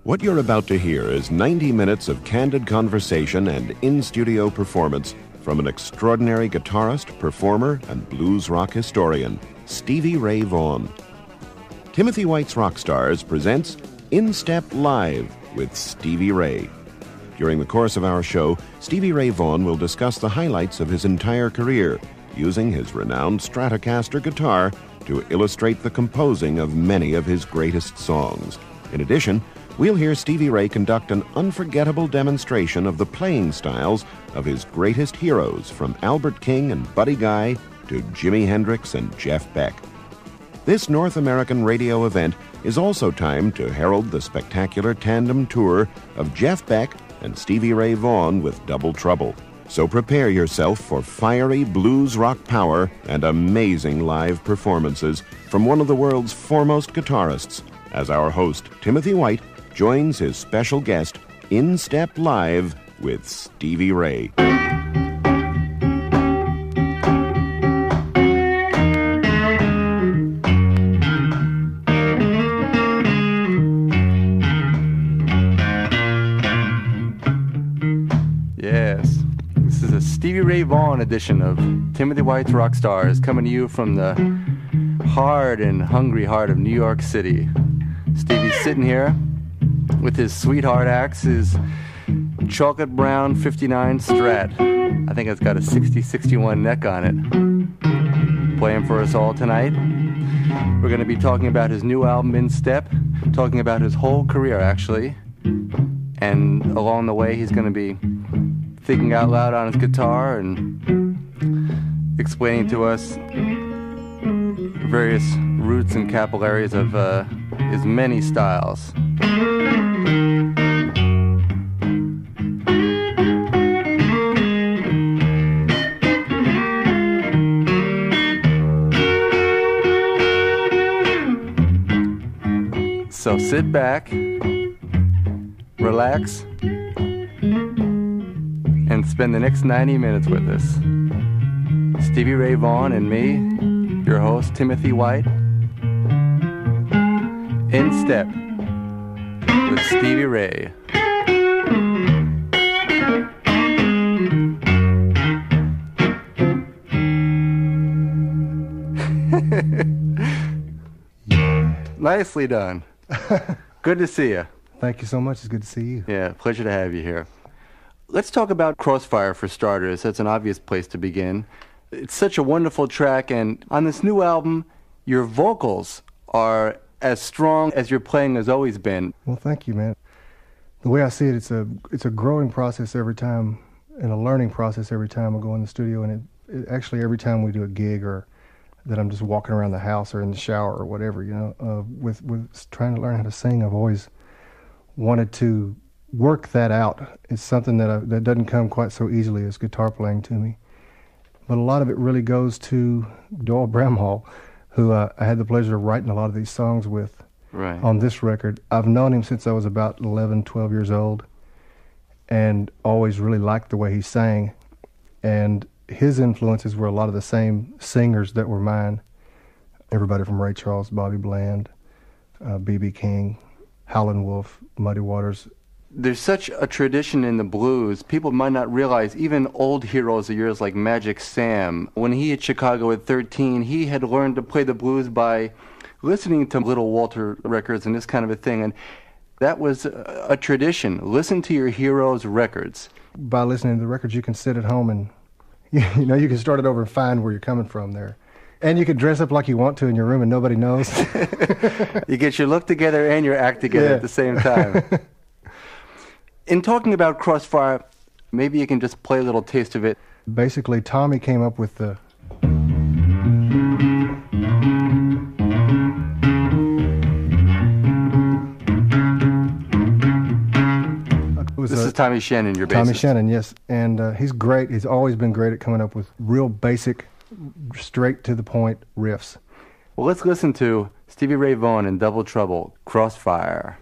What you're about to hear is 90 minutes of candid conversation and in-studio performance from an extraordinary guitarist, performer, and blues rock historian, Stevie Ray Vaughan. Timothy White's Rockstars presents In Step Live with Stevie Ray. During the course of our show, Stevie Ray Vaughan will discuss the highlights of his entire career, using his renowned Stratocaster guitar to illustrate the composing of many of his greatest songs. In addition, we'll hear Stevie Ray conduct an unforgettable demonstration of the playing styles of his greatest heroes, from Albert King and Buddy Guy to Jimi Hendrix and Jeff Beck. This North American radio event is also timed to herald the spectacular tandem tour of Jeff Beck and Stevie Ray Vaughan with Double Trouble. So prepare yourself for fiery blues rock power and amazing live performances from one of the world's foremost guitarists, as our host, Timothy White, joins his special guest in Step Live with Stevie Ray. Yes, this is a Stevie Ray Vaughan edition of Timothy White's Rockstars, coming to you from the hard and hungry heart of New York City. Stevie's sitting here with his sweetheart axe, his chocolate brown 59 Strat. I think it's got a 60-61 neck on it. Playing for us all tonight. We're going to be talking about his new album, In Step, talking about his whole career, actually. And along the way, he's going to be thinking out loud on his guitar and explaining to us various roots and capillaries of his many styles. So sit back, relax, and spend the next 90 minutes with us. Stevie Ray Vaughan and me, your host, Timothy White, In Step with Stevie Ray. Nicely done. Good to see you. Thank you so much. It's good to see you. Yeah, pleasure to have you here. Let's talk about Crossfire for starters. That's an obvious place to begin. It's such a wonderful track, and on this new album, your vocals are as strong as your playing has always been. Well, thank you, man. The way I see it, it's a growing process every time, and a learning process every time I go in the studio, and it actually every time we do a gig or that I'm just walking around the house or in the shower or whatever, you know, with trying to learn how to sing, I've always wanted to work that out. It's something that doesn't come quite so easily as guitar playing to me. But a lot of it really goes to Doyle Bramhall, who I had the pleasure of writing a lot of these songs with on this record. I've known him since I was about 11, 12 years old, and always really liked the way he sang. And his influences were a lot of the same singers that were mine. Everybody from Ray Charles, Bobby Bland, B.B. King, Howlin' Wolf, Muddy Waters. There's such a tradition in the blues. People might not realize, even old heroes of yours like Magic Sam, when he hit Chicago at 13, he had learned to play the blues by listening to Little Walter records and this kind of a thing. And that was a tradition. Listen to your heroes' records. By listening to the records, you can sit at home and you know, you can start it over and find where you're coming from there. And you can dress up like you want to in your room and nobody knows. You get your look together and your act together at the same time. In talking about Crossfire, maybe you can just play a little taste of it. Basically, Tommy came up with the... This is Tommy Shannon, your bassist. Tommy Shannon, yes. And he's great. He's always been great at coming up with real basic, straight-to-the-point riffs. Well, let's listen to Stevie Ray Vaughan and Double Trouble, Crossfire.